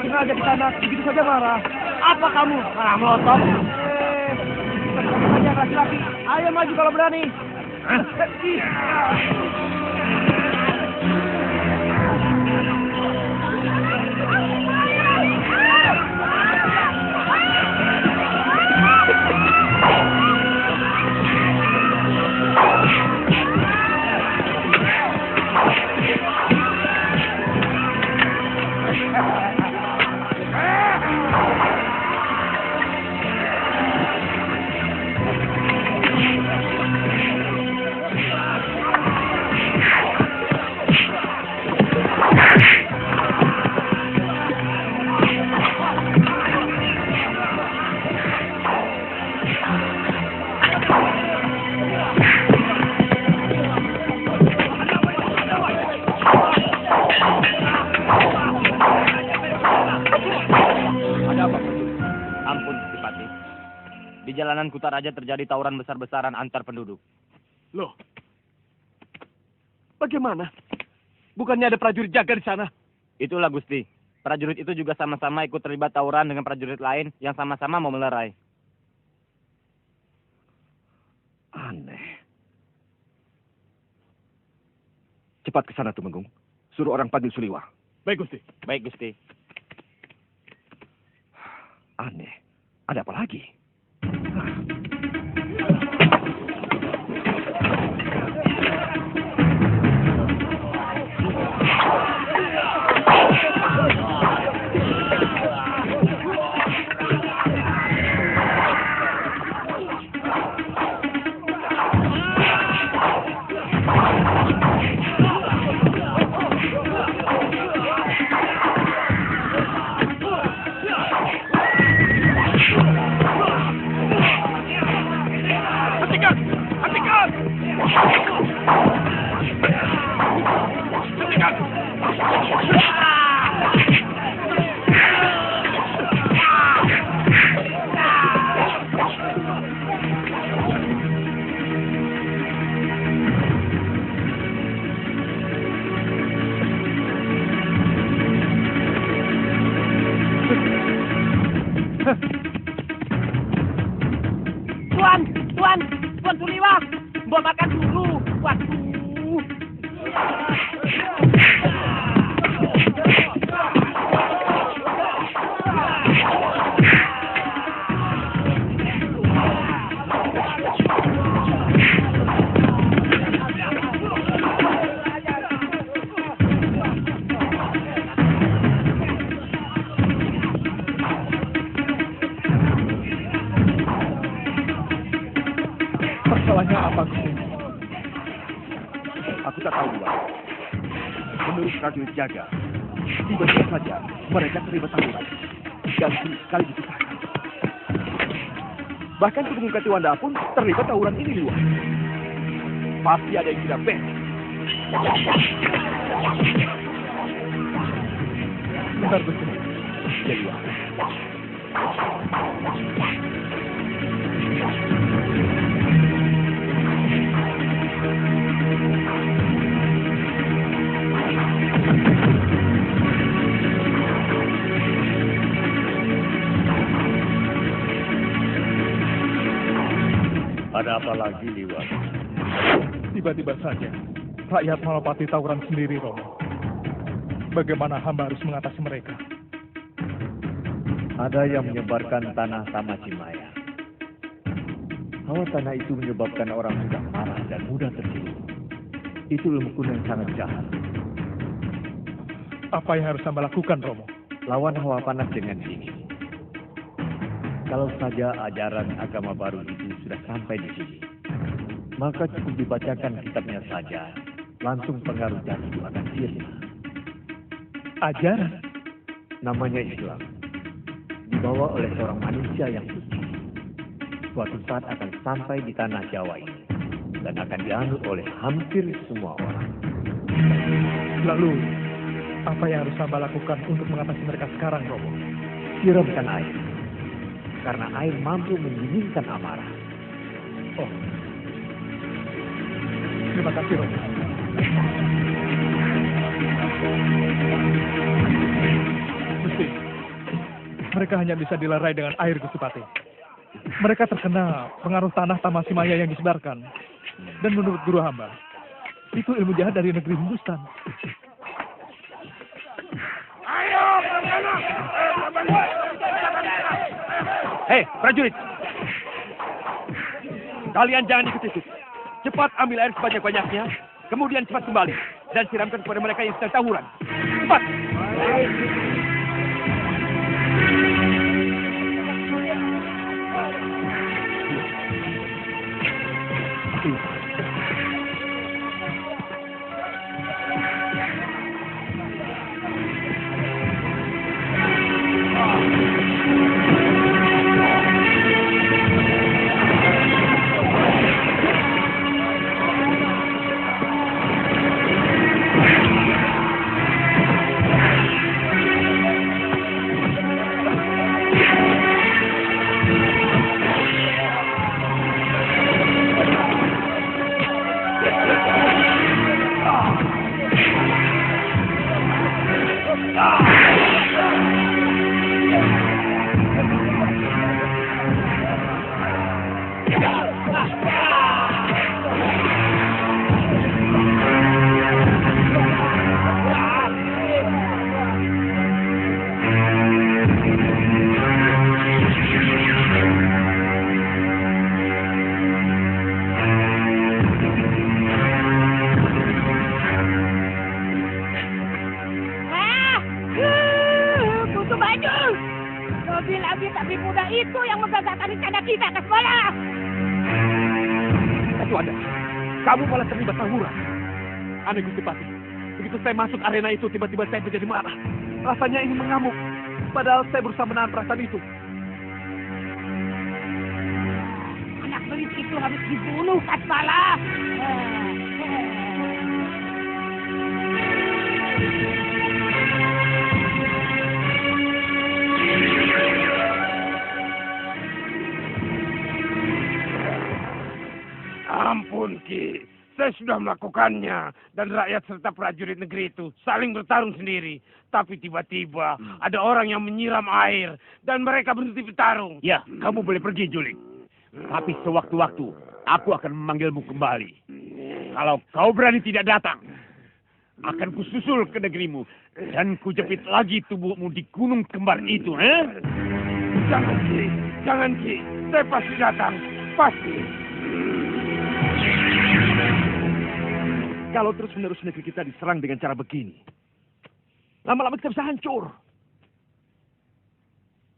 sengaja di sana, begitu saja marah. Apa kamu? Marah melotot. Saja laki-laki. Ayo maju kalau berani. Di jalanan Kutaraja terjadi tawuran besar-besaran antar penduduk. Loh, bagaimana? Bukannya ada prajurit jaga di sana? Itulah Gusti. Prajurit itu juga sama-sama ikut terlibat tawuran dengan prajurit lain yang sama-sama mau melerai. Aneh. Cepat ke sana, Tumenggung. Suruh orang panggil Suliwa. Baik, Gusti. Baik, Gusti. Aneh. Ada apa lagi? Tuan Suliwa, mau makan dulu. Waduh. Masalahnya apa, Gusti? Aku tak tahu, Tuan. Menurut prajurit jaga, tiba-tiba saja mereka terlibat tawuran dan sekali dipisahkan. Bahkan Tumenggung Katiwanda pun terlibat tawuran ini, Liwa. Pasti ada yang tidak beres. Bentar, Gusti. Ya, Liwa. Ada apa lagi, Liwa? Tiba-tiba saja, rakyat Malapati tawuran sendiri, Romo. Bagaimana hamba harus mengatasi mereka? Ada yang menyebarkan tanah sama Cimaya. Hawa tanah itu menyebabkan orang mudah marah dan mudah tersinggung. Itu ilmu kuno yang sangat jahat. Apa yang harus hamba lakukan, Romo? Lawan hawa panas dengan dingin. Kalau saja ajaran agama baru itu sudah sampai di sini, maka cukup dibacakan kitabnya saja, langsung pengaruh jahat itu akan sirna. Ajaran? Namanya Islam. Dibawa oleh seorang manusia yang suci. Suatu saat akan sampai di tanah Jawa ini, dan akan dianut oleh hampir semua orang. Lalu, apa yang harus hamba lakukan untuk mengatasi mereka sekarang, Romo? Siramkan air. Karena air mampu mendinginkan amarah. Oh, terima kasih, Romo. Gusti, Mereka hanya bisa dilerai dengan air, Gusti Patih. Mereka terkena pengaruh tanah Tamasimaya yang disebarkan. Dan menurut guru hamba, itu ilmu jahat dari negeri Hindustan. Hei, prajurit! Kalian jangan ikut-ikut. Cepat ambil air sebanyak-banyaknya, kemudian cepat kembali dan siramkan kepada mereka yang sedang tawuran. Cepat! Tapi muda itu yang menggagalkan rencana kita ke sekolah. Itu ada. Kamu malah terlibat tawuran. Aneh, Gusti Patih. Begitu saya masuk arena itu, tiba-tiba saya menjadi marah. Rasanya ingin mengamuk. Padahal saya berusaha menahan perasaan itu. Anak belis itu harus dibunuh, Kasmala. Ampun, Ki. Saya sudah melakukannya. Dan rakyat serta prajurit negeri itu saling bertarung sendiri. Tapi tiba-tiba ada orang yang menyiram air. Dan mereka berhenti bertarung. Ya, kamu boleh pergi, Juling. Tapi sewaktu-waktu, aku akan memanggilmu kembali. Kalau kau berani tidak datang, akan kususul ke negerimu. Dan kujepit lagi tubuhmu di gunung kembar itu, Jangan, Ki. Jangan, Ki. Saya pasti datang. Pasti. Kalau terus-menerus negeri kita diserang dengan cara begini, lama-lama kita bisa hancur.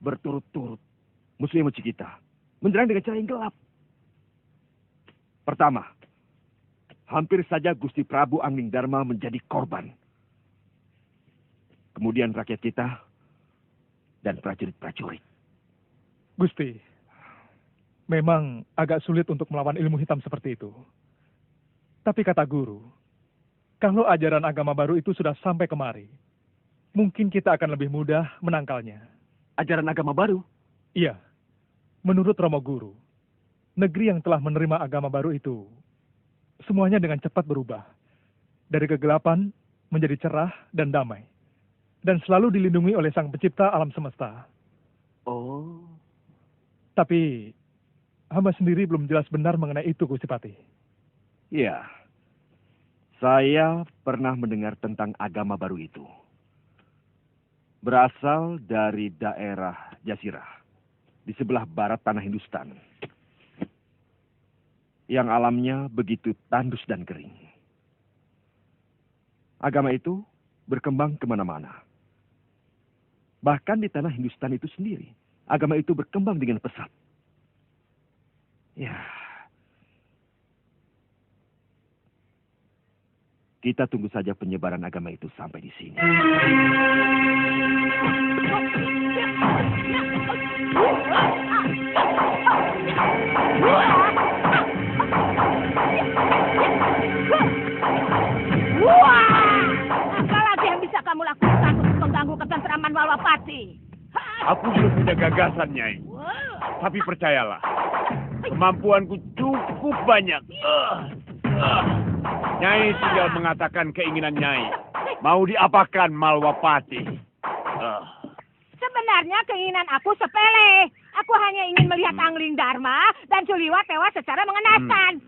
Berturut-turut, musuh-musuh kita menyerang dengan cara yang gelap. Pertama, hampir saja Gusti Prabu Angling Dharma menjadi korban. Kemudian rakyat kita dan prajurit-prajurit. Gusti, memang agak sulit untuk melawan ilmu hitam seperti itu. Tapi kata guru, kalau ajaran agama baru itu sudah sampai kemari, mungkin kita akan lebih mudah menangkalnya. Ajaran agama baru? Iya, menurut Romo Guru, negeri yang telah menerima agama baru itu, semuanya dengan cepat berubah. Dari kegelapan menjadi cerah dan damai. Dan selalu dilindungi oleh Sang Pencipta alam semesta. Oh. Tapi, hamba sendiri belum jelas benar mengenai itu, Gusti Patih. Ya, saya pernah mendengar tentang agama baru itu. Berasal dari daerah Jazirah, di sebelah barat tanah Hindustan. Yang alamnya begitu tandus dan kering. Agama itu berkembang kemana-mana. Bahkan di tanah Hindustan itu sendiri, agama itu berkembang dengan pesat. Ya, kita tunggu saja penyebaran agama itu sampai di sini. Apalagi yang bisa kamu lakukan untuk mengganggu ketentraman Malwapati? Aku belum punya gagasan, Nyai. Tapi percayalah, kemampuanku cukup banyak. Nyai tinggal mengatakan keinginan Nyai. Mau diapakan Malwapati? Sebenarnya keinginan aku sepele. Aku hanya ingin melihat Angling Dharma dan Suliwa tewas secara mengenaskan.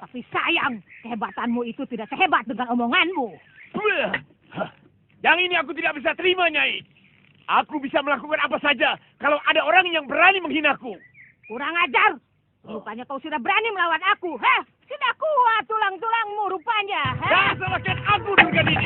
Tapi sayang, kehebatanmu itu tidak sehebat dengan omonganmu. Yang ini aku tidak bisa terima, Nyai. Aku bisa melakukan apa saja kalau ada orang yang berani menghinaku. Kurang ajar. Rupanya kau sudah berani melawan aku. Sudah kuat tulang-tulangmu rupanya. Jangan salahkan aku dengan ini.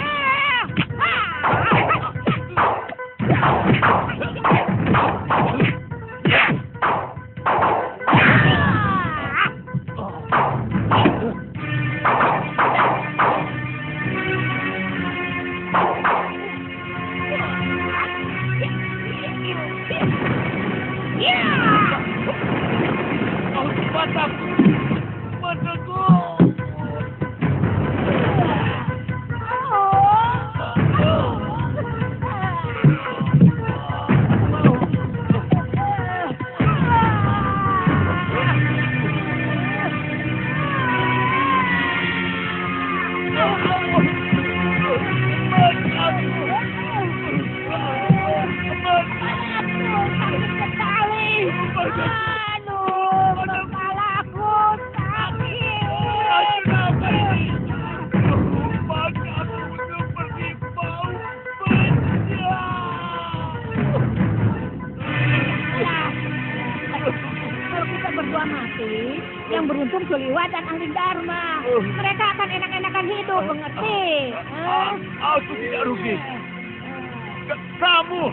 Yang beruntung Suliwa dan Angling Dharma. Mereka akan enak-enakan hidup, mengerti? Aku tidak rugi. Kamu,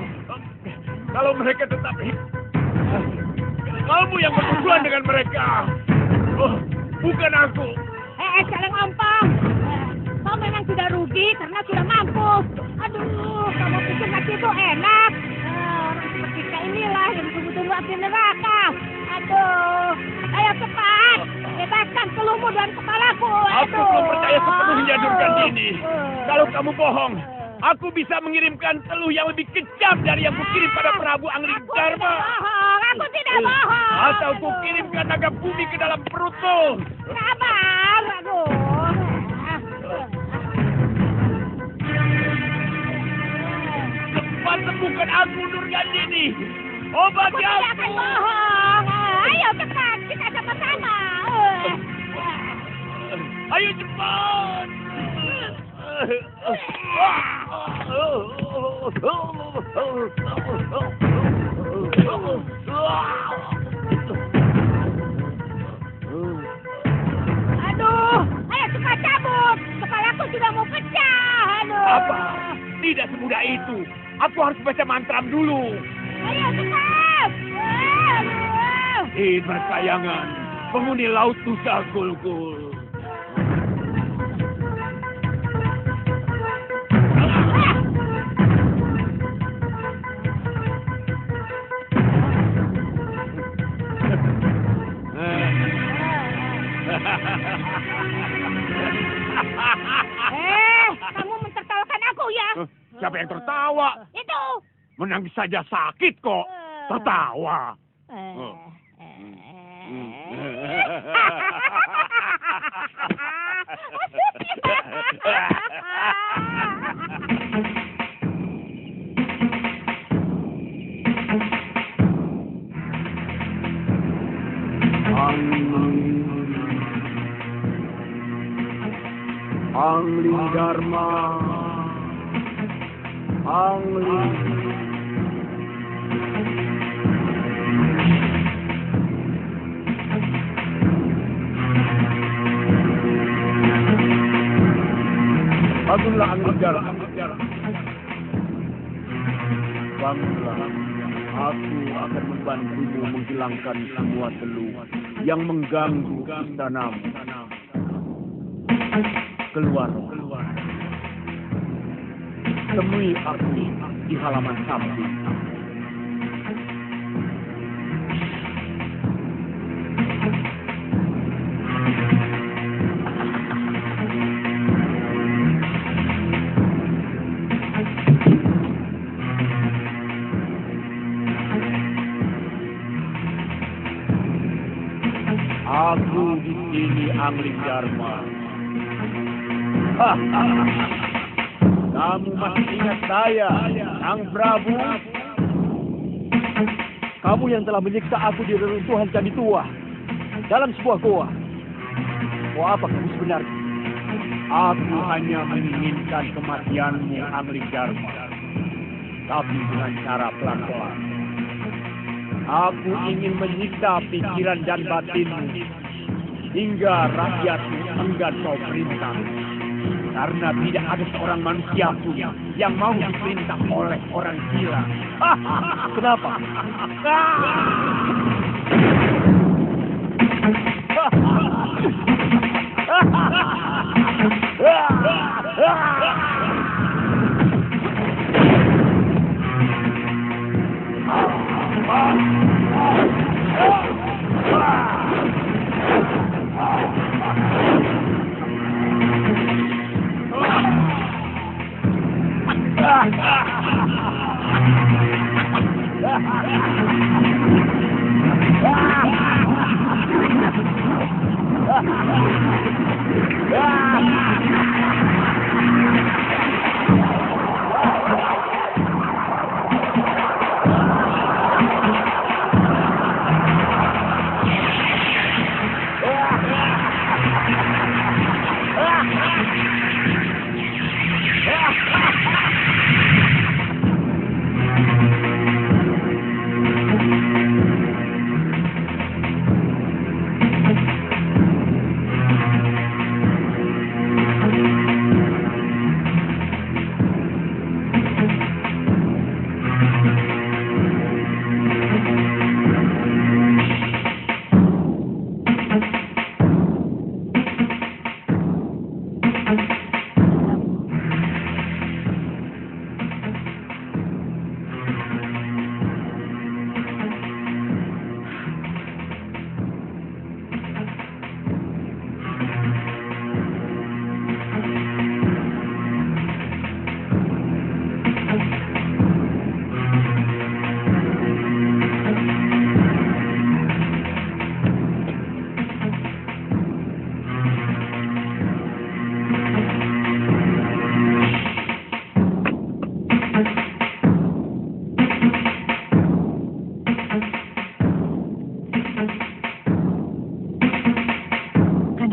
kalau mereka tetap hidup, kamu yang bermusuhan dengan mereka. Bukan aku. Kaleng ompong. Kau memang tidak rugi karena sudah mampus. Aduh, kamu pikir hati itu enak. Orang seperti kita inilah yang betul-betul api neraka. Aduh, ayo cepat. Bebaskan keluhmu dan kepalaku. Aku belum percaya sepenuhnya Durgandini. Kalau kamu bohong, aku bisa mengirimkan teluh yang lebih kejam dari yang kukirim pada Prabu Angling Dharma. Aku tidak bohong. Atau kukirimkan naga bumi ke dalam perutmu. Sabar, aduh. Cepat sembuhkan aku, Durgandini. Obati aku. Tidak akan bohong. Ayo cepat, kita sama-sama. Ayo cepat. Aduh, ayo cepat cabut. Kepalaku sudah mau pecah. Aduh. Apa? Tidak semudah itu. Aku harus baca mantram dulu. Ayo cepat. Bersayangan, penghuni laut Tusa Gulgul. Kamu mentertawakan aku ya? Siapa yang tertawa? Itu. Menangis saja sakit kok. Tertawa. Angling Dharma, Angling. Bangunlah Angling Dharma. Bangunlah. Aku akan membantumu menghilangkan semua teluh yang mengganggu istanamu. Keluar. Temui aku di halaman samping. Aku di sini Angling Dharma. Kamu masih ingat saya, Sang Prabu? Kamu yang telah menyiksa aku di reruntuhan Candi Tua dalam sebuah goa. Mau apa kamu sebenarnya? Aku hanya menginginkan kematianmu, Angling Dharma. Tapi dengan cara pelan-pelan. Aku ingin menyiksa pikiran dan batinmu. Hingga rakyatmu enggan kau perintah. Karena tidak ada seorang manusia pun yang mau diperintah oleh orang gila. Kenapa?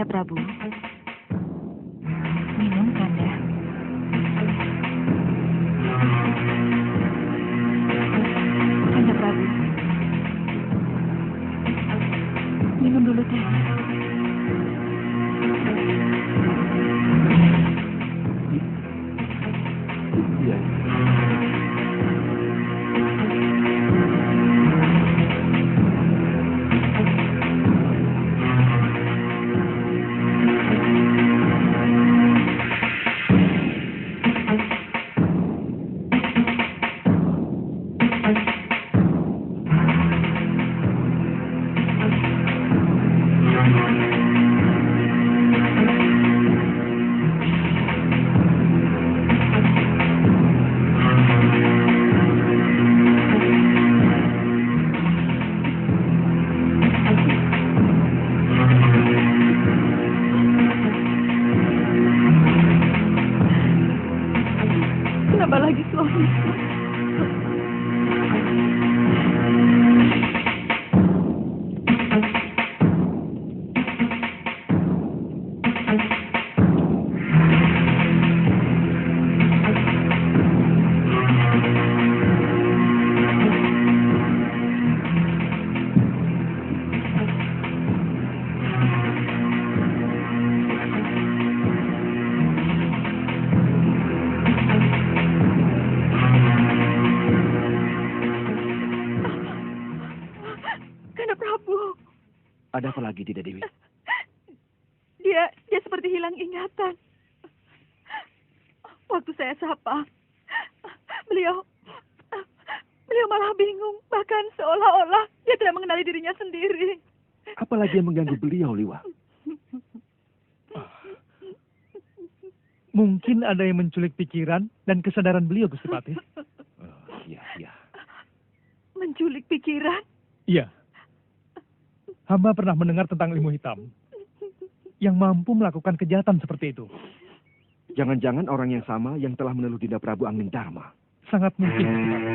Prabu. Minum, Kanda. Kanda Prabu. Minum dulu teh. Iya. Kenapa lagi suami? Ada apa lagi, Tidak Dewi? Dia seperti hilang ingatan. Waktu saya sapa, beliau malah bingung, bahkan seolah-olah dia tidak mengenali dirinya sendiri. Apalagi yang mengganggu beliau, Liwa? Mungkin ada yang menculik pikiran dan kesadaran beliau, Gusti Patih. Iya. Menculik pikiran? Iya. Hamba pernah mendengar tentang ilmu hitam yang mampu melakukan kejahatan seperti itu. Jangan-jangan orang yang sama yang telah meneluh Dinda Prabu Angling Dharma. Sangat mungkin, Gusti Patih.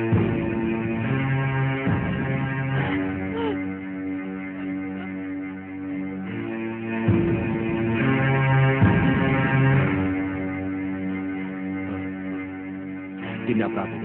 Nanda Prabu.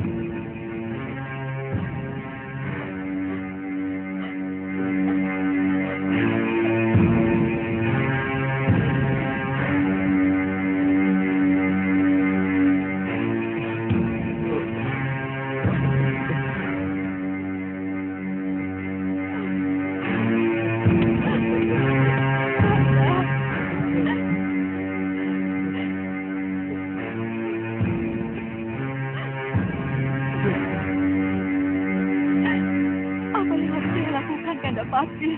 Apa yang harus dia lakukan, Kanda Pati?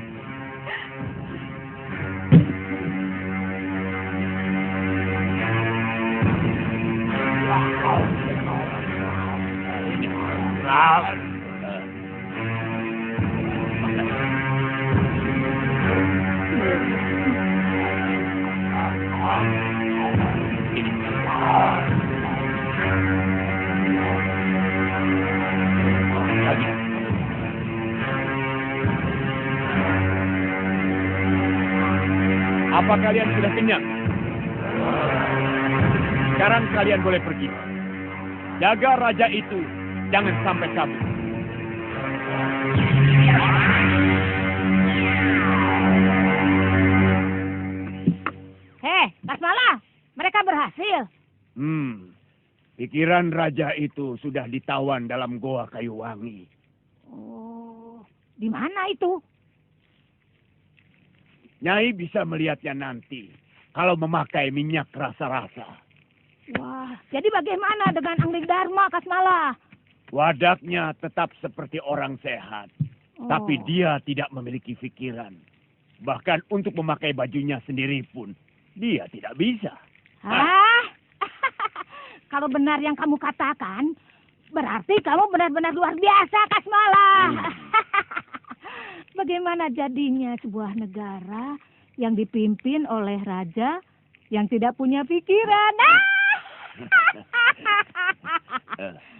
Apa kalian sudah kenyang? Sekarang kalian boleh pergi. Jaga raja itu, jangan sampai kabur. Heh, Kasmala, mereka berhasil. Pikiran raja itu sudah ditawan dalam Goa Kayu Wangi. Oh, di mana itu? Nyai bisa melihatnya nanti kalau memakai minyak rasa-rasa. Wah, jadi bagaimana dengan Angling Dharma, Kasmala? Wadaknya tetap seperti orang sehat. Tapi dia tidak memiliki pikiran. Bahkan untuk memakai bajunya sendiri pun, dia tidak bisa. Hah? Kalau benar yang kamu katakan, berarti kamu benar-benar luar biasa, Kasmala. Bagaimana jadinya sebuah negara yang dipimpin oleh raja yang tidak punya pikiran?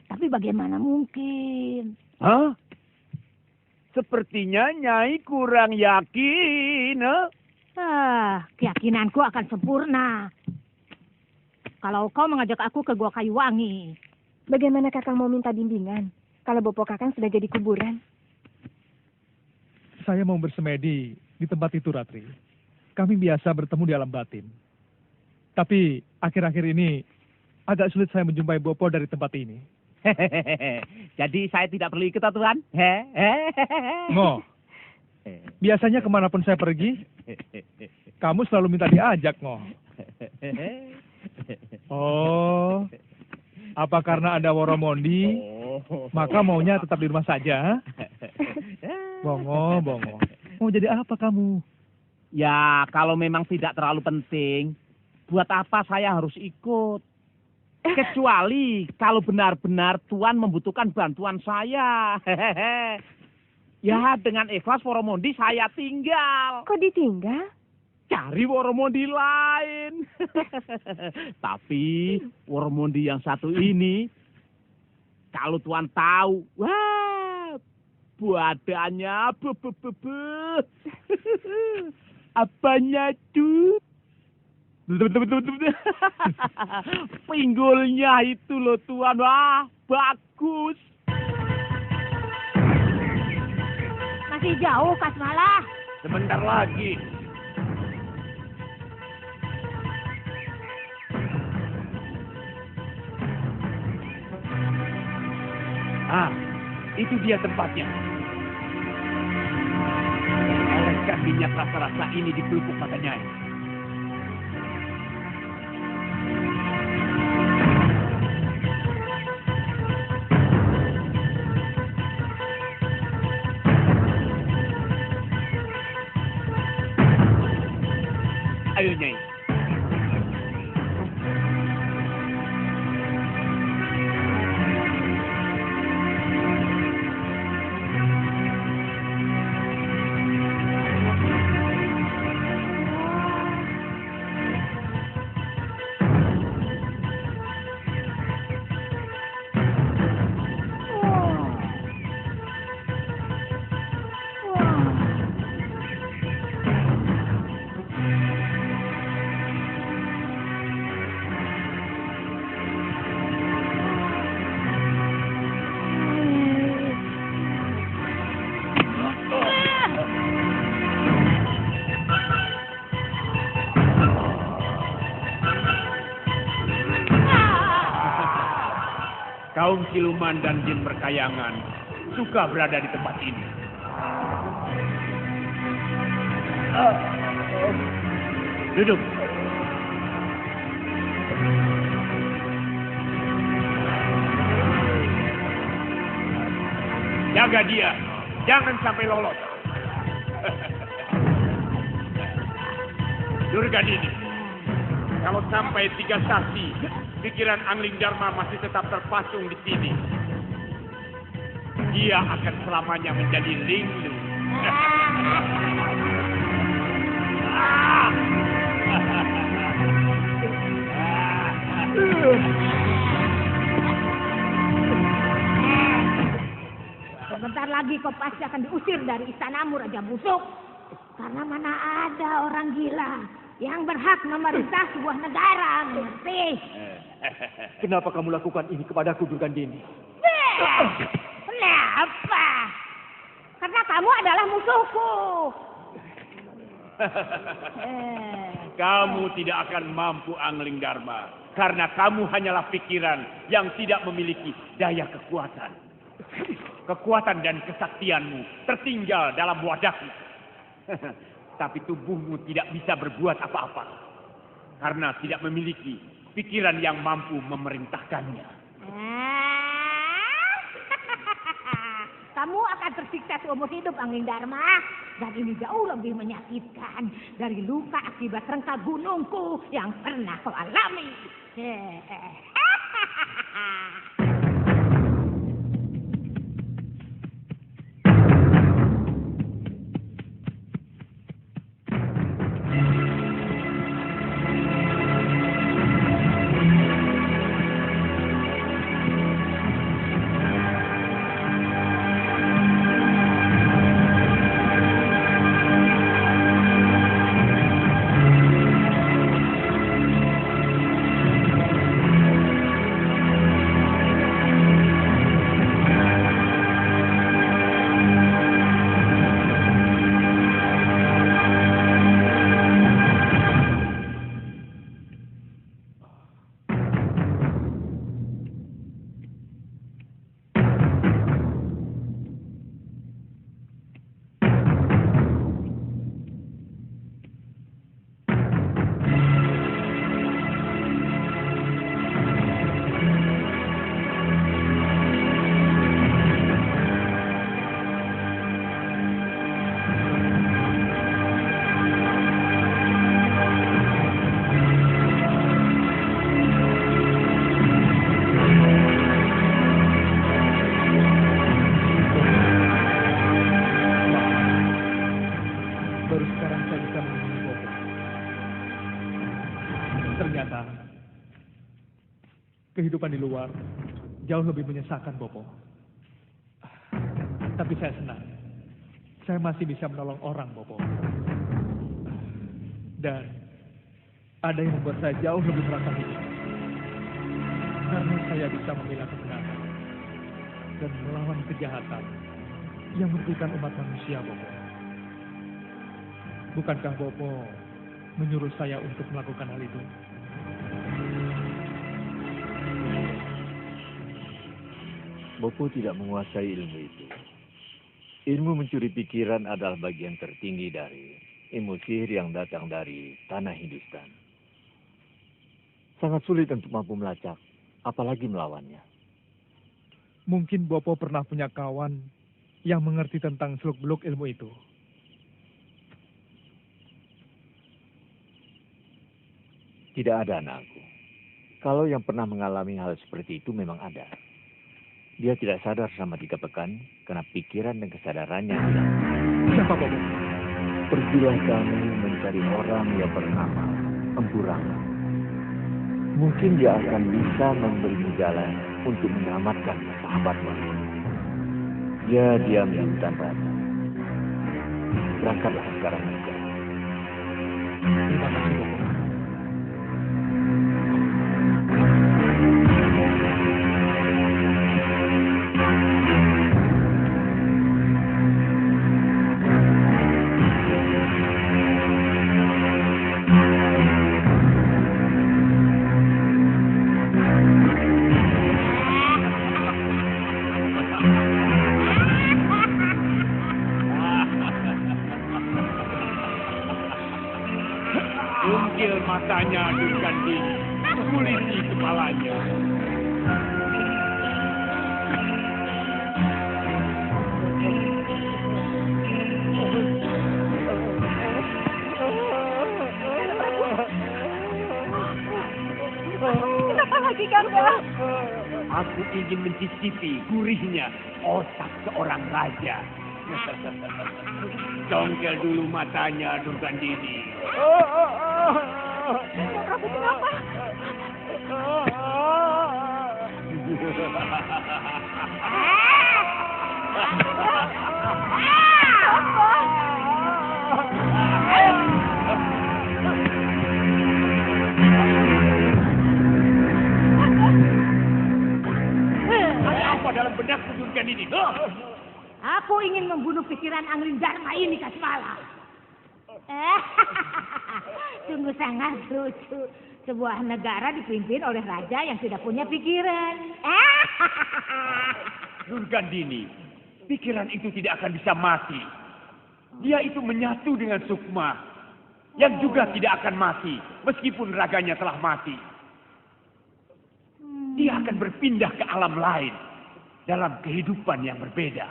Tapi bagaimana mungkin? Hah? Sepertinya Nyai kurang yakin. Keyakinanku akan sempurna kalau kau mengajak aku ke Gua Kayu Wangi. Bagaimana Kakang mau minta bimbingan kalau bopo Kakang sudah jadi kuburan? Saya mau bersemedi di tempat itu, Ratri. Kami biasa bertemu di alam batin. Tapi akhir-akhir ini agak sulit saya menjumpai Bopo dari tempat ini. Jadi saya tidak perlu ikut, Tuhan? Ngo, biasanya kemanapun saya pergi, kamu selalu minta diajak, Ngo. Oh, apa karena ada Woromondi, maka maunya tetap di rumah saja? Bongo. Mau jadi apa kamu? Ya, kalau memang tidak terlalu penting, buat apa saya harus ikut? Kecuali kalau benar-benar Tuan membutuhkan bantuan saya. Ya, dengan ikhlas Woromondi saya tinggal. Kok ditinggal? Cari Woromondi lain. Tapi Woromondi yang satu ini, kalau Tuan tahu, wah, badannya apanya tuh? Pinggulnya itu loh Tuan, wah bagus. Masih jauh, Kasmala. Sebentar lagi. Itu dia tempatnya. Oleskan minyak rasa-rasa ini di pelupuk mata Nyai. Ayo Nyai. kaum siluman dan jin berkayangan suka berada di tempat ini. Duduk. Jaga dia, jangan sampai lolos. Durgadini, kalau sampai 3 sakti, pikiran Angling Dharma masih tetap terpasung di sini. Dia akan selamanya menjadi linglung. Sebentar lagi kau pasti akan diusir dari istanamu, Raja Busuk. Karena mana ada orang gila yang berhak memerintah sebuah negara, mengerti? Kenapa kamu lakukan ini kepadaku, Durgandini? Kenapa? Karena kamu adalah musuhku. Kamu tidak akan mampu, Angling Dharma. Karena kamu hanyalah pikiran yang tidak memiliki daya kekuatan. Kekuatan dan kesaktianmu tertinggal dalam wadahmu. Tapi tubuhmu tidak bisa berbuat apa-apa. Karena tidak memiliki pikiran yang mampu memerintahkannya. Kamu akan tersiksa seumur hidup, Angling Dharma. Dan ini jauh lebih menyakitkan dari luka akibat rengka gunungku yang pernah kau alami. Kehidupan di luar jauh lebih menyesakan, Bopo. Tapi saya senang. Saya masih bisa menolong orang, Bopo. Dan ada yang membuat saya jauh lebih merasa hidup. Karena saya bisa membela kebenaran dan melawan kejahatan yang merugikan umat manusia, Bopo. Bukankah Bopo menyuruh saya untuk melakukan hal itu? Bopo tidak menguasai ilmu itu. Ilmu mencuri pikiran adalah bagian tertinggi dari ilmu sihir yang datang dari tanah Hindustan. Sangat sulit untuk mampu melacak, apalagi melawannya. Mungkin Bopo pernah punya kawan yang mengerti tentang seluk-beluk ilmu itu. Tidak ada, anakku. Kalau yang pernah mengalami hal seperti itu memang ada. Dia tidak sadar selama 3 pekan karena pikiran dan kesadarannya hilang. Siapa, Bopo? Pergilah kamu mencari orang yang bernama Empu Rangga. Mungkin dia akan bisa memberimu jalan untuk menyelamatkan sahabatmu. Dia diam di hutan rata. Berangkatlah sekarang juga. Terima kasih, Bopo. matanya Durgandini, kuliti kepalanya. Kenapa lagi, Kanda? Aku ingin mencicipi gurihnya otak seorang raja. Congkel dulu matanya, Durgandini. Prabu, kenapa? Ada apa dalam benak Durgandini? Aku ingin membunuh pikiran Angling Dharma ini, Kasmala. Sungguh sangat lucu. Sebuah negara dipimpin oleh raja yang tidak punya pikiran. Durgandini, pikiran itu tidak akan bisa mati. Dia itu menyatu dengan Sukma, yang juga tidak akan mati, meskipun raganya telah mati. Dia akan berpindah ke alam lain, dalam kehidupan yang berbeda.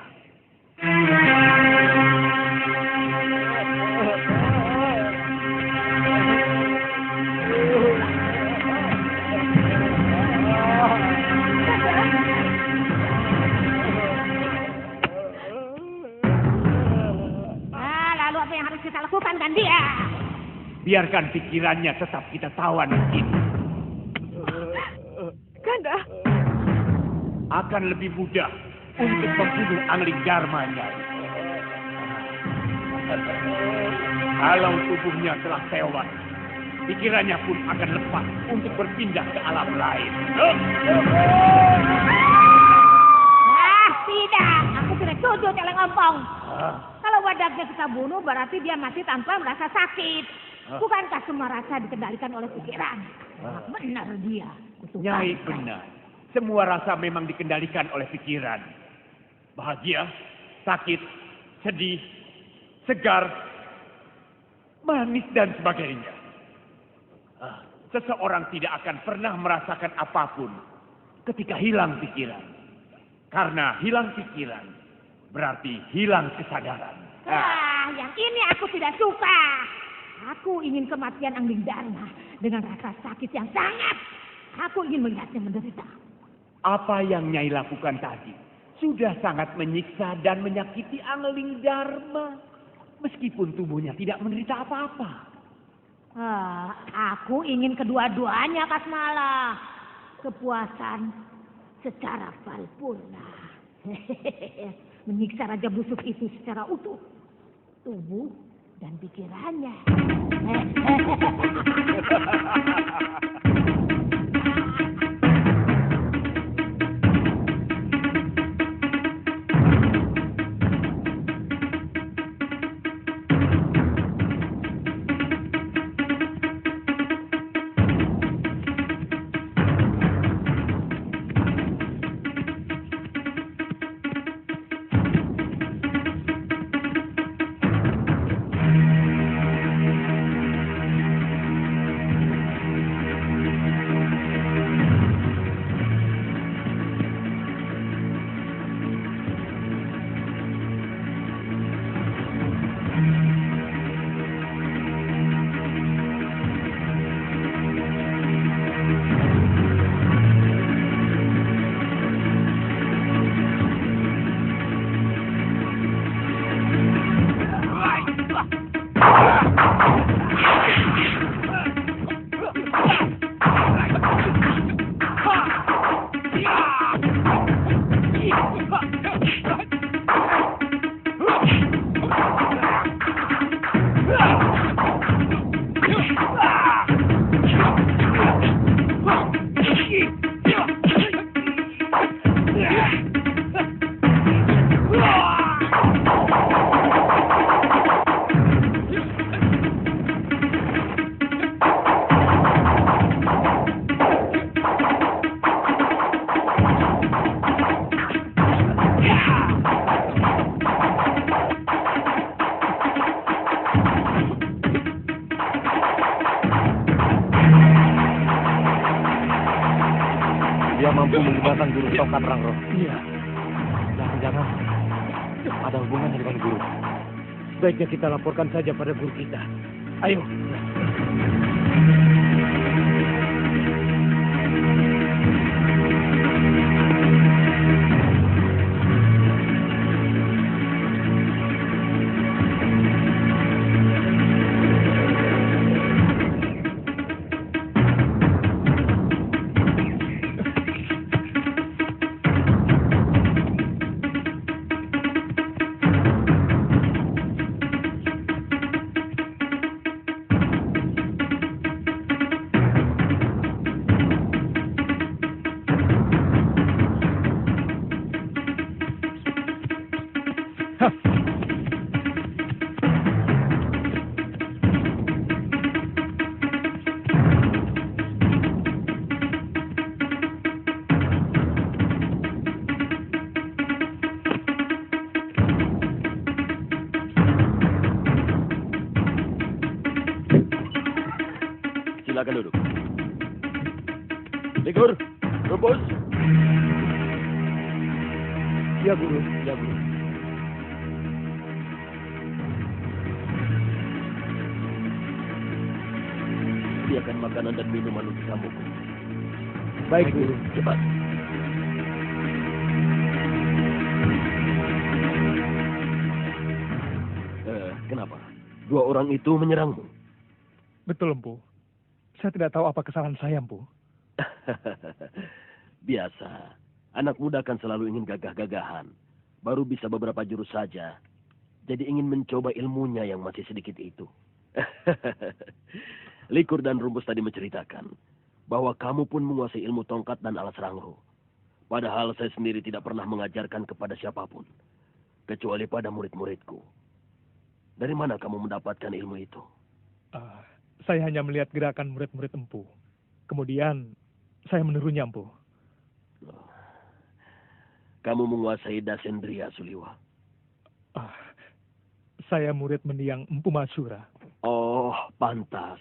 Lalu apa yang harus kita lakukan, kan dia? Biarkan pikirannya tetap kita tawan di sini. Kanda, Akan lebih mudah untuk membunuh Angling Dharma, Nyai. Kalau tubuhnya telah tewas, pikirannya pun akan lepas untuk berpindah ke alam lain. Tidak. Aku tidak setuju, Celeng Ompong. Kalau wadahnya kita bunuh, berarti dia mati tanpa merasa sakit. Bukankah semua rasa dikendalikan oleh pikiran? Benar dia. Nyai benar. Semua rasa memang dikendalikan oleh pikiran. Bahagia, sakit, sedih, segar, manis dan sebagainya. Seseorang tidak akan pernah merasakan apapun ketika hilang pikiran. Karena hilang pikiran berarti hilang kesadaran. Yang ini aku tidak suka. Aku ingin kematian Angling Dharma dengan rasa sakit yang sangat. Aku ingin melihatnya menderita. Apa yang Nyai lakukan tadi sudah sangat menyiksa dan menyakiti Angling Dharma. Meskipun tubuhnya tidak menderita apa-apa. Aku ingin kedua-duanya, Kasmala. Kepuasan secara paripurna. Menyiksa raja busuk itu secara utuh. Tubuh dan pikirannya. Kakang Guru tongkat Rangro. Iya. Jangan-jangan ada hubungannya dengan Guru. Baiknya kita laporkan saja pada guru kita. Ayo. Silakan duduk. Likur, Rubus. Ya, Guru. Ya, Guru. Sediakan makanan dan minuman untuk kamu. Baik, Guru. Cepat. Kenapa? Dua orang itu menyerangmu? Betul, Empu. Saya tidak tahu apa kesalahan saya, Empu. Biasa. Anak muda kan selalu ingin gagah-gagahan. Baru bisa beberapa jurus saja. Jadi ingin mencoba ilmunya yang masih sedikit itu. Likur dan Rumpus tadi menceritakan bahwa kamu pun menguasai ilmu tongkat dan alas rangro. Padahal saya sendiri tidak pernah mengajarkan kepada siapapun. Kecuali pada murid-muridku. Dari mana kamu mendapatkan ilmu itu? Saya hanya melihat gerakan murid-murid Empu. Kemudian saya menirunya, Empu. Kamu menguasai Dasendria, Suliwa? Saya murid mendiang Empu Masyura. Oh, pantas.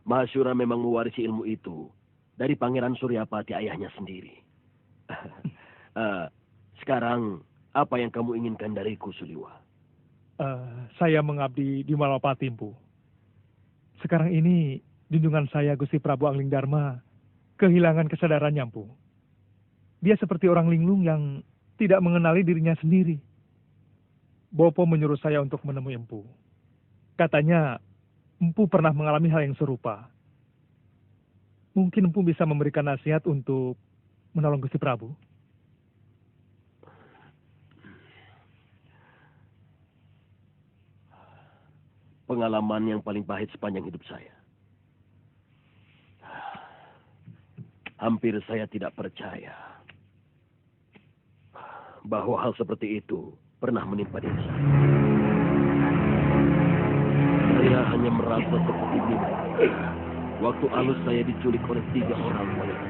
Masyura memang mewarisi ilmu itu dari Pangeran Suryapati ayahnya sendiri. Sekarang, apa yang kamu inginkan dariku, Suliwa? Saya mengabdi di Malapati, Empu. Sekarang ini, junjungan saya Gusti Prabu Anglingdarma kehilangan kesadarannya, Empu. Dia seperti orang linglung yang tidak mengenali dirinya sendiri. Bopo menyuruh saya untuk menemui Empu. Katanya, Empu pernah mengalami hal yang serupa. Mungkin Empu bisa memberikan nasihat untuk menolong Gusti Prabu. Pengalaman yang paling pahit sepanjang hidup saya. Hampir saya tidak percaya bahwa hal seperti itu pernah menimpa diri saya. Saya hanya merasa seperti mimpi waktu alus saya diculik oleh 3 orang wanita.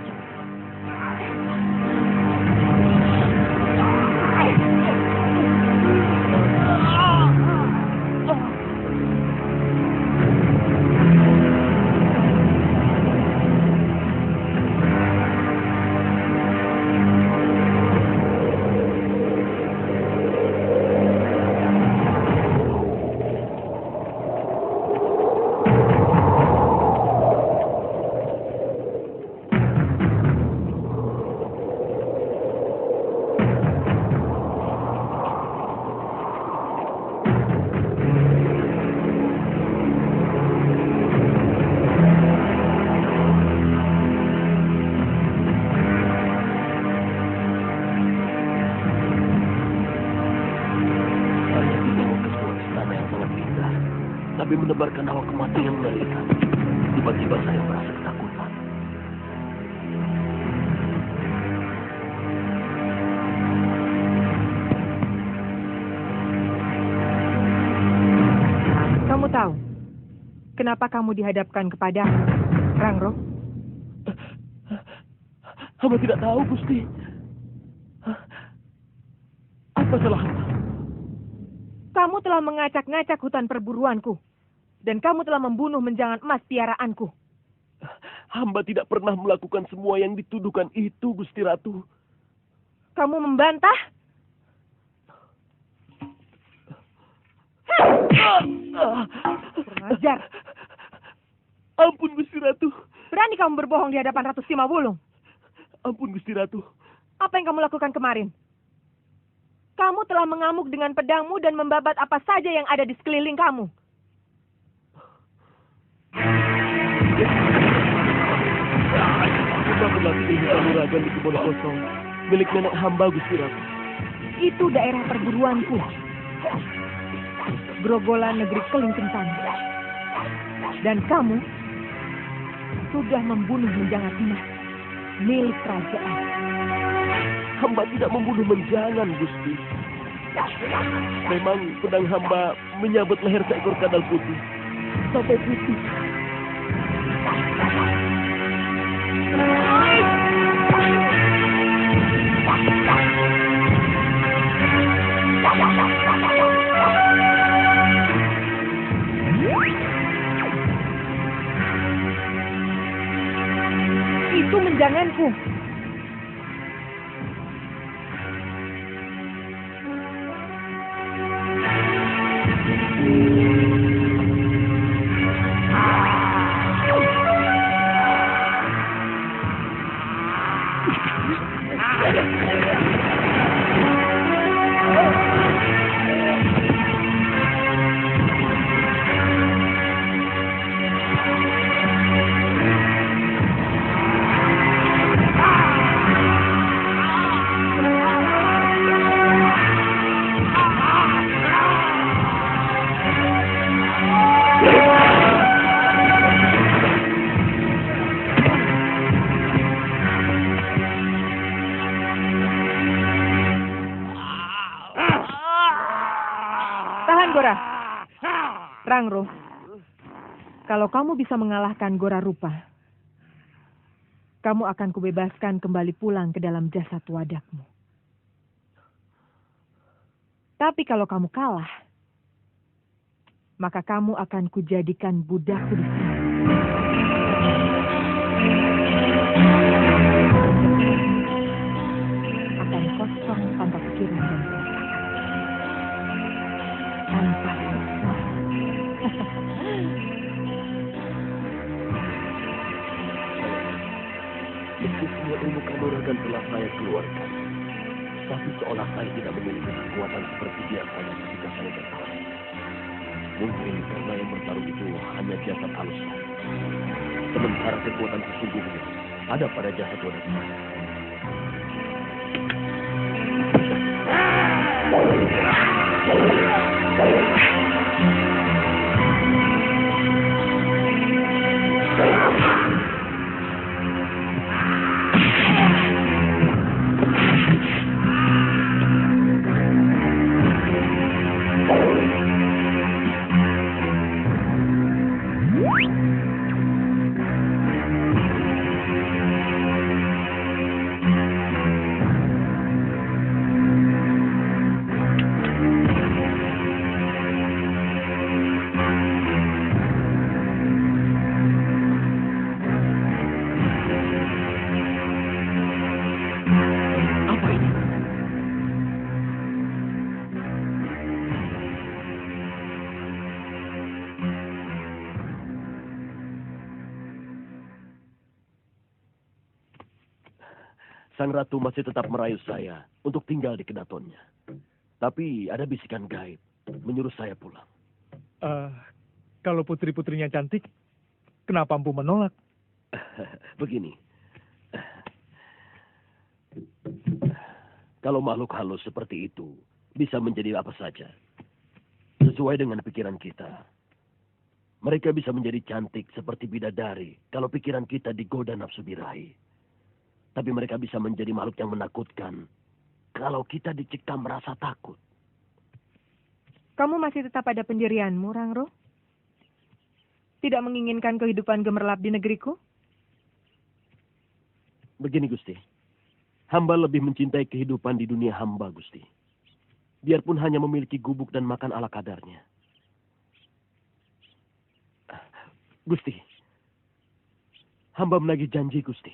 Tapi menebarkan hawa kematian yang mengerikan. Tiba-tiba saya merasa ketakutan. Kamu tahu kenapa kamu dihadapkan kepada Rangro? Hamba tidak tahu, Gusti. Apa salah hamba? Kamu telah mengacak-ngacak hutan perburuanku. Dan kamu telah membunuh menjangan emas piaraanku. Hamba tidak pernah melakukan semua yang dituduhkan itu, Gusti Ratu. Kamu membantah? Kurang ajar. Ampun, Gusti Ratu. Berani kamu berbohong di hadapan Ratu Simawulung? Ampun, Gusti Ratu. Apa yang kamu lakukan kemarin? Kamu telah mengamuk dengan pedangmu dan membabat apa saja yang ada di sekeliling kamu. Hamba berlatih ilmu kanuragan di kebun kosong milik nenek hamba, Gusti Ratu. Itu daerah perguruanku. Grogolan negeri Keling Kentang. Dan kamu sudah membunuh menjangan emas milik kerajaan. Hamba tidak membunuh menjangan, Gusti. Memang pedang hamba menyabet leher seekor kadal putih sampai putus. Itu menjanganku. Gora. Rangro, kalau kamu bisa mengalahkan Gora Rupa, kamu akan kubebaskan kembali pulang ke dalam jasad wadakmu. Tapi kalau kamu kalah, maka kamu akan kujadikan budakku di sini. Akan kosong tanpa pikiran dan tanpa Meski semua ilmu kanuragan telah saya keluarkan, tapi seolah saya tidak memiliki kekuatan seperti biasanya ketika saya bertarung. Mungkin karena yang bertarung itu hanya jasad halus saya. Sementara kekuatan sesungguhnya ada pada jasad wadah saya. Sang Ratu masih tetap merayu saya untuk tinggal di kedatonnya. Tapi ada bisikan gaib menyuruh saya pulang. Kalau putri-putrinya cantik, kenapa Empu menolak? Begini. Kalau makhluk halus seperti itu bisa menjadi apa saja. Sesuai dengan pikiran kita. Mereka bisa menjadi cantik seperti bidadari kalau pikiran kita digoda nafsu birahi. Tapi mereka bisa menjadi makhluk yang menakutkan kalau kita dicekam merasa takut. Kamu masih tetap pada pendirianmu, Rangro? Tidak menginginkan kehidupan gemerlap di negeriku? Begini, Gusti. Hamba lebih mencintai kehidupan di dunia hamba, Gusti. Biarpun hanya memiliki gubuk dan makan ala kadarnya. Gusti, Hamba menagih janji, Gusti.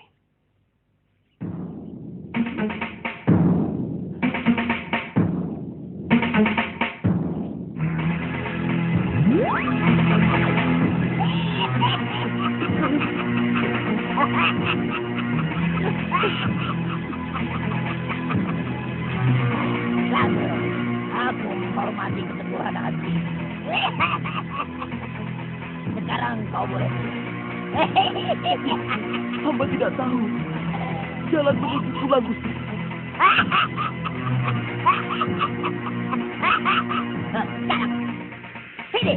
Aku menghormati keteguhan hati. Sekarang kau boleh. Hamba tidak tahu jalan menuju pulang, Gusti. Sini.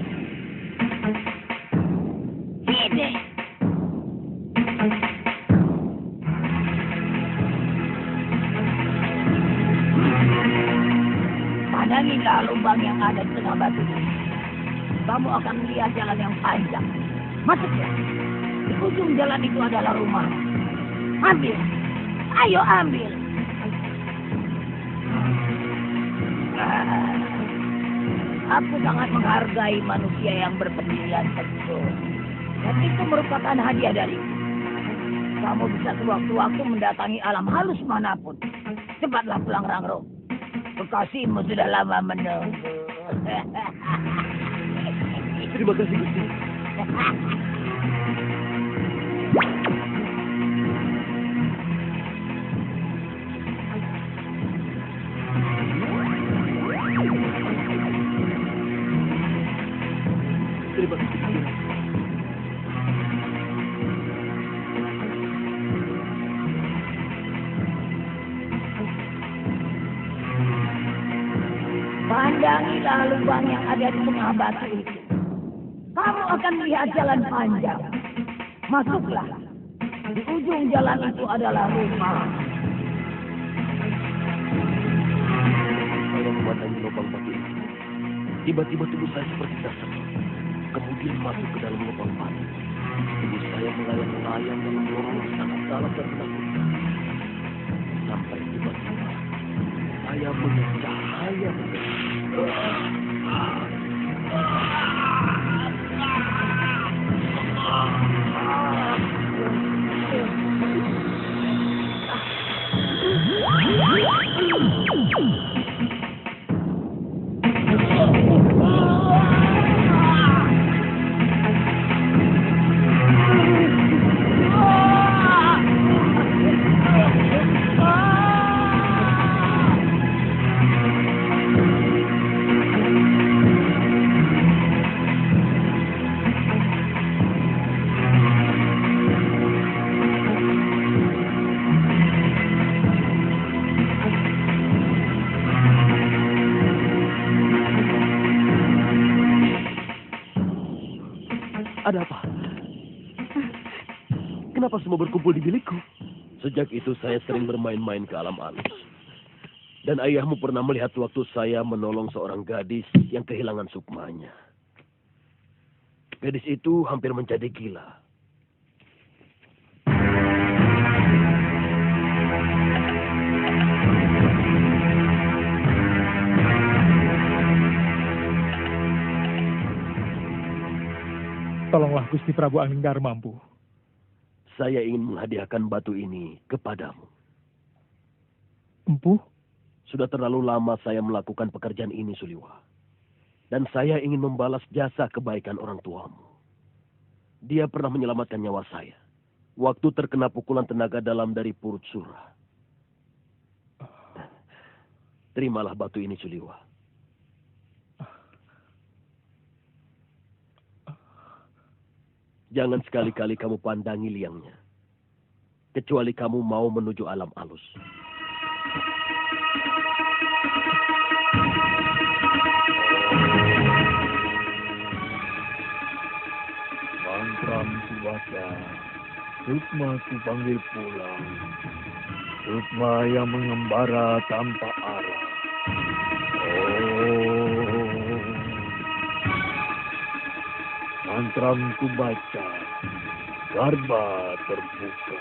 Sini. Pandangilah lubang yang ada di tengah batu ini. Kamu akan melihat jalan yang panjang. Masuklah. Di ujung jalan itu adalah rumah. Ambil. Ayo ambil. Aku sangat menghargai manusia yang berpendirian teguh. Dan itu merupakan hadiah dariku. Kamu bisa sewaktu-waktu mendatangi alam halus manapun. Cepatlah pulang, Rangro. Kekasihmu sudah lama menunggu. Terima kasih, Gusti. Terima kasih. Pandangilah lubang yang ada di tengah batu itu. Kamu akan melihat jalan panjang. Masuklah. Di ujung jalan itu adalah rumah. Saya memandangi lubang batu itu. Tiba-tiba tubuh saya seperti tersentuh. Kemudian masuk ke dalam lubang batu. Tubuh saya melayang-layang dalam lorong yang sangat dalam dan menakutkan. Sampai tiba-tiba saya melihat cahaya Ada apa? Kenapa semua berkumpul di bilikku? Sejak itu saya sering bermain-main ke alam halus. Dan ayahmu pernah melihat waktu saya menolong seorang gadis yang kehilangan sukmanya. Gadis itu hampir menjadi gila. Tolonglah Gusti Prabu Anggar mampu. Saya ingin menghadiahkan batu ini kepadamu. Empu? Sudah terlalu lama saya melakukan pekerjaan ini, Suliwa. Dan saya ingin membalas jasa kebaikan orang tuamu. Dia pernah menyelamatkan nyawa saya. Waktu terkena pukulan tenaga dalam dari Purut Surah. Terimalah batu ini, Suliwa. Jangan sekali-kali kamu pandangi liangnya. Kecuali kamu mau menuju alam halus. Mantra ku baca, Sukma ku panggil pulang. Sukma yang mengembara tanpa arah. Mantraku baca, Garba terbuka.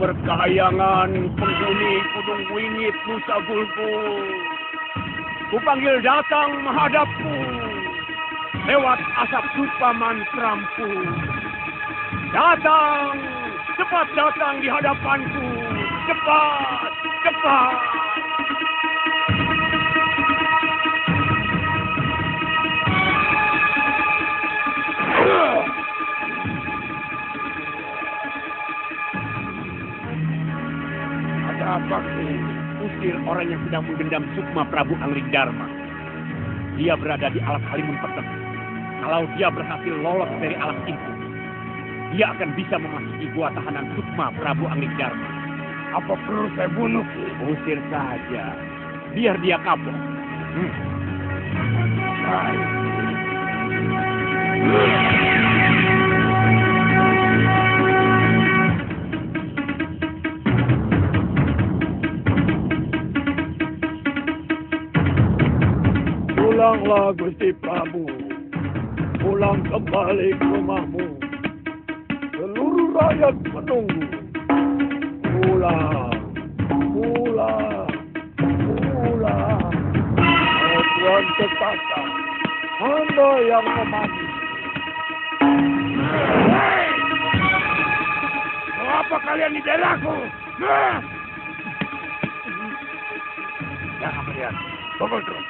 Berkayangan penghuni Gunung Wingit Nusa Gulgul, kupanggil datang menghadapku lewat asap dupa mantramku. Datang, cepat datang di hadapanku, cepat, cepat. Apakah usir orang yang sedang menggendam sukma Prabu Anglingdarma. Dia berada di alas Halimun Petek. Kalau dia berhasil lolos dari alas itu, dia akan bisa memasuki gua tahanan sukma Prabu Anglingdarma. Apa perlu saya bunuh? Usir saja, biar dia kapok. Baik. Pulanglah Gusti Prabu, pulang kembali ke rumahmu. Seluruh rakyat menunggu. Pulang, pulang, pulang. Oh Tuan Cekaka, hamba yang memanggil. Apa kalian di daerahku? Jangan melihat, pukul terus.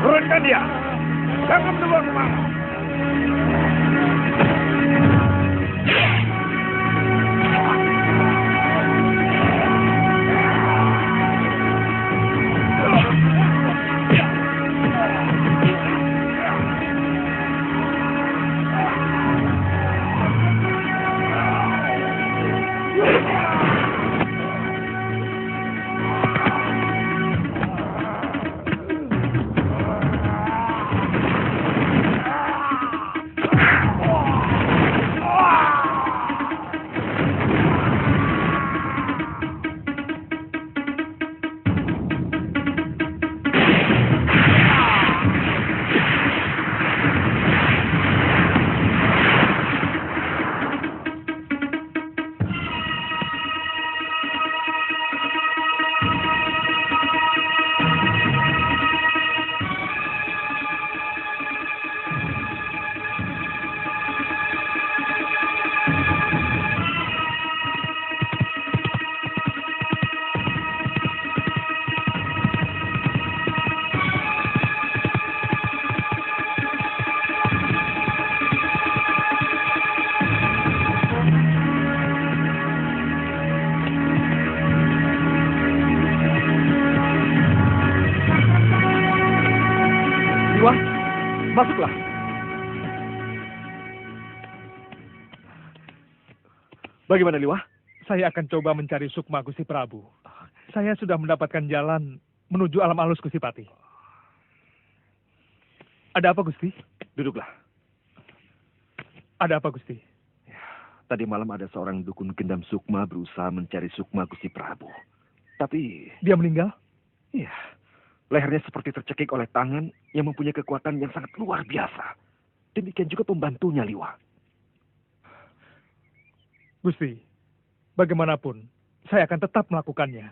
Turunkan dia. Jangan menunggu kemana. Masuklah. Bagaimana, Liwa? Saya akan coba mencari Sukma Gusti Prabu. Saya sudah mendapatkan jalan menuju alam halus Gusti Pati. Ada apa, Gusti? Duduklah. Ada apa, Gusti? Tadi malam ada seorang dukun gendam Sukma berusaha mencari Sukma Gusti Prabu. Tapi... Dia meninggal? Iya. Lehernya seperti tercekik oleh tangan yang mempunyai kekuatan yang sangat luar biasa. Demikian juga pembantunya, Liwa. Gusti, bagaimanapun, saya akan tetap melakukannya.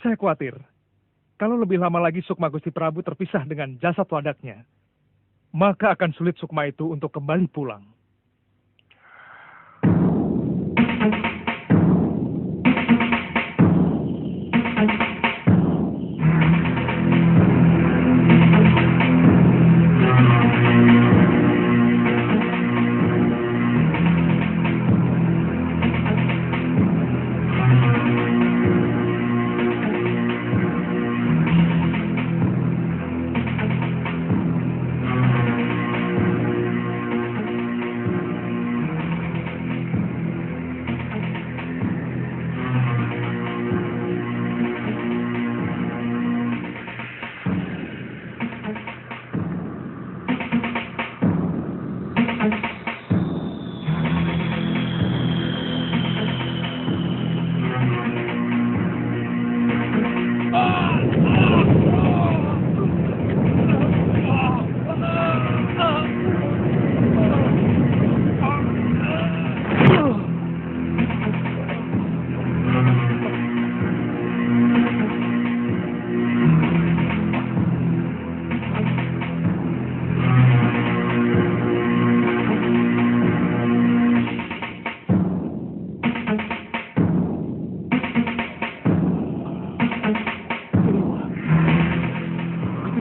Saya khawatir, kalau lebih lama lagi Sukma Gusti Prabu terpisah dengan jasad wadaknya, maka akan sulit Sukma itu untuk kembali pulang.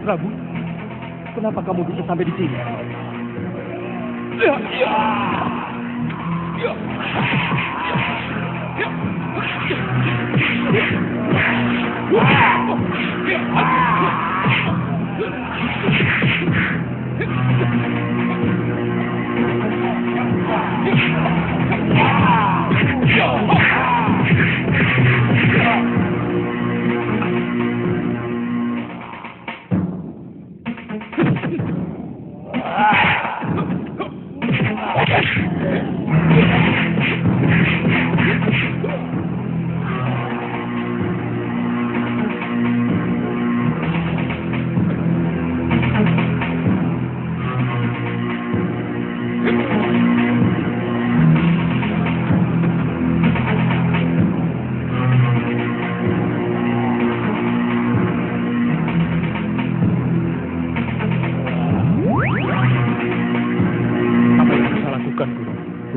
Prabu, kenapa kamu bisa sampai di sini?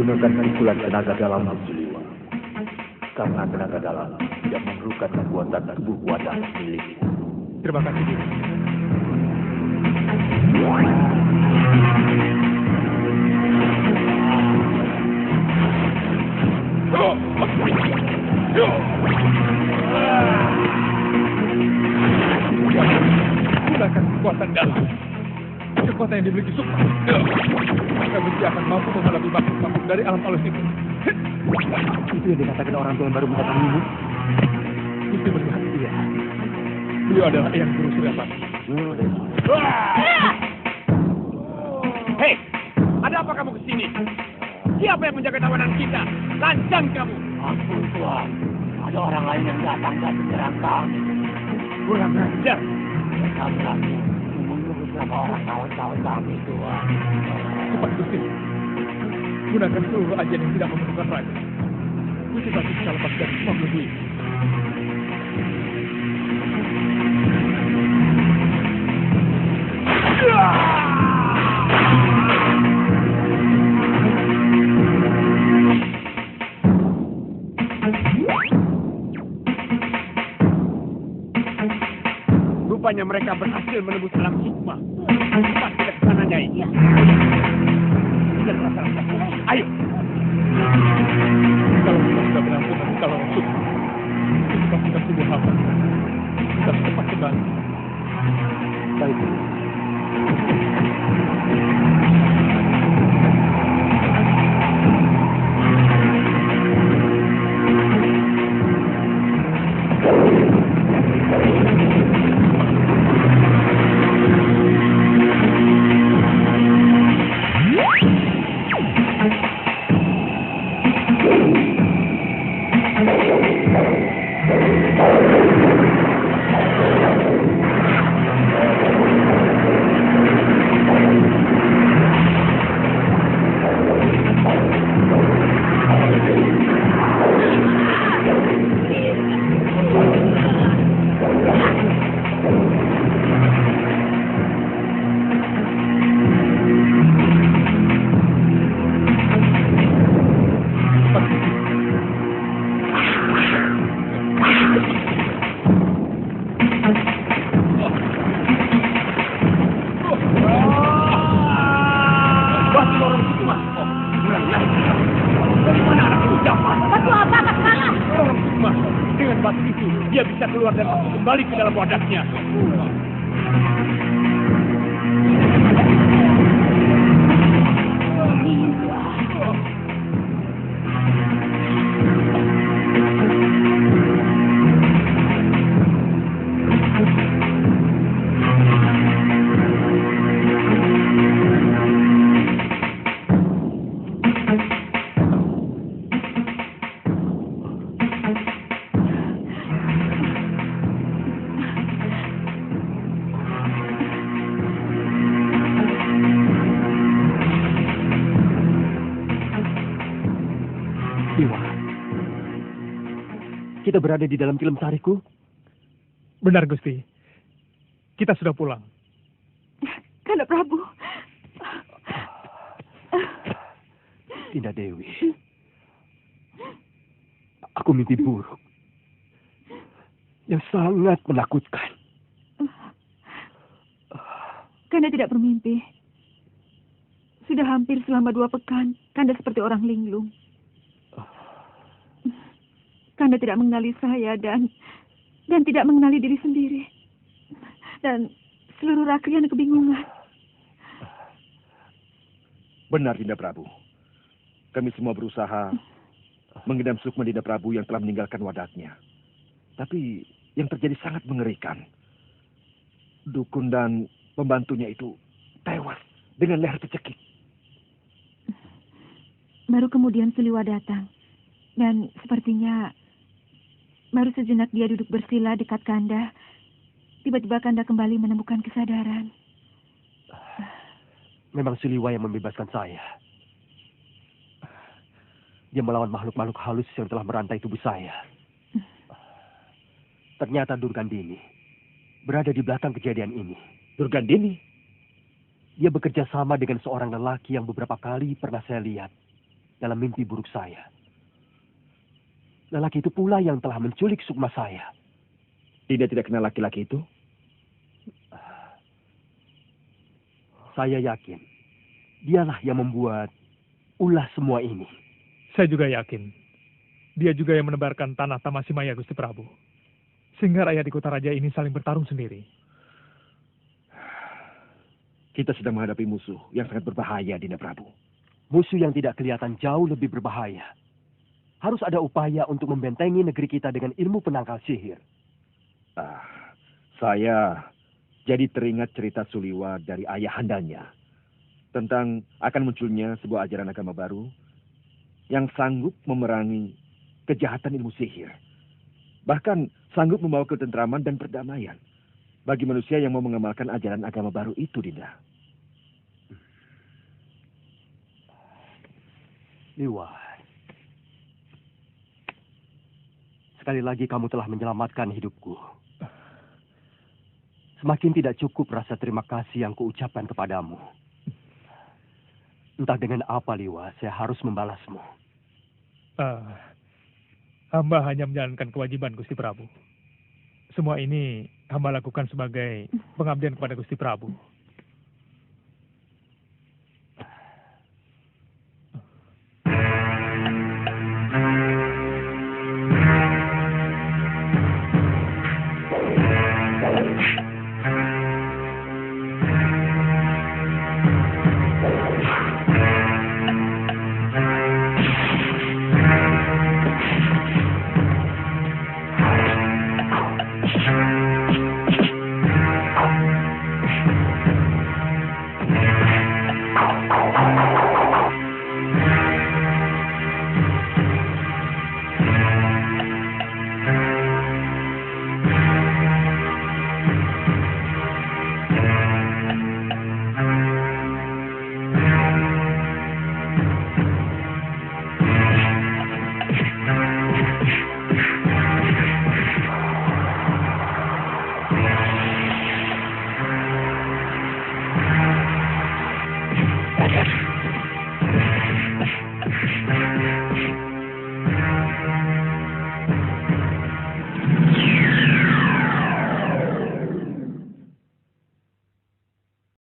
Gunakan pukulan tenaga dalam Suliwa. Karena tenaga dalam tidak memerlukan kekuatan tubuh wadah milikmu. Terima kasih, Guru. Gunakan kekuatan dalam. Kekuatan yang dimiliki Sukma. Maka Gusti akan mampu menghadapi makhluk-makhluk dari alam halus itu. Itu yang dikatakan orang tua yang baru mendatangimu. Gusti melihat dia. Beliau adalah Eyang Guru Suryapati. Hei, ada apa kamu ke sini? Siapa yang menjaga tawanan kita? Lancang kamu! Ampun Tuhan, ada orang lain yang datang dan menyerang kami. Kurang ajar. Kami lagi membunuh beberapa orang kawan-kawan kami, Tuhan. Cepat, Gusti. Gunakan seluruh ajian yang tidak memerlukan raga. Gusti pasti bisa lepas dari semua belenggu ini. Rupanya mereka berhasil menembus alam Sukma. Cepat kita ke sana, Nyai. Tidak masalah. Ayo. Kalau kita sudah berhasil membuka lorong Sukma, itu pasti akan sungguh hafal. Kita harus cepat kembali. Baik. dia bisa keluar dan masuk kembali ke dalam wadahnya. Kita berada di dalam Kilem Sariku. Benar, Gusti. Kita sudah pulang. Kanda Prabu. Dinda Dewi. Aku mimpi buruk. Yang sangat menakutkan. Kanda tidak bermimpi. Sudah hampir selama 2 pekan, Kanda seperti orang linglung. Kanda tidak mengenali saya dan tidak mengenali diri sendiri. Dan seluruh rakyat kebingungan. Benar, Dinda Prabu. Kami semua berusaha mengidam sukma Dinda Prabu yang telah meninggalkan wadaknya. Tapi yang terjadi sangat mengerikan. Dukun dan pembantunya itu tewas dengan leher tercekik. Baru kemudian Suliwa datang. Dan sepertinya baru sejenak dia duduk bersila dekat Kanda. Tiba-tiba Kanda kembali menemukan kesadaran. Memang Suliwa yang membebaskan saya. Dia melawan makhluk-makhluk halus yang telah merantai tubuh saya. Ternyata Durgandini berada di belakang kejadian ini. Durgandini? Dia bekerja sama dengan seorang lelaki yang beberapa kali pernah saya lihat dalam mimpi buruk saya. Lelaki itu pula yang telah menculik sukma saya. Dinda tidak kenal laki-laki itu? Saya yakin dialah yang membuat ulah semua ini. Saya juga yakin. Dia juga yang menebarkan tanah Tamasimaya, Gusti Prabu. Sehingga rakyat di kota raja ini saling bertarung sendiri. Kita sedang menghadapi musuh yang sangat berbahaya, Dinda Prabu. Musuh yang tidak kelihatan jauh lebih berbahaya. Harus ada upaya untuk membentengi negeri kita dengan ilmu penangkal sihir. Saya jadi teringat cerita Suliwa dari ayahandanya. Tentang akan munculnya sebuah ajaran agama baru yang sanggup memerangi kejahatan ilmu sihir. Bahkan sanggup membawa ketentraman dan perdamaian bagi manusia yang mau mengamalkan ajaran agama baru itu, Dinda. Liwa. Sekali lagi kamu telah menyelamatkan hidupku. Semakin tidak cukup rasa terima kasih yang kuucapkan kepadamu. Entah dengan apa, Liwa, saya harus membalasmu. Hamba hanya menjalankan kewajiban, Gusti Prabu. Semua ini hamba lakukan sebagai pengabdian kepada Gusti Prabu.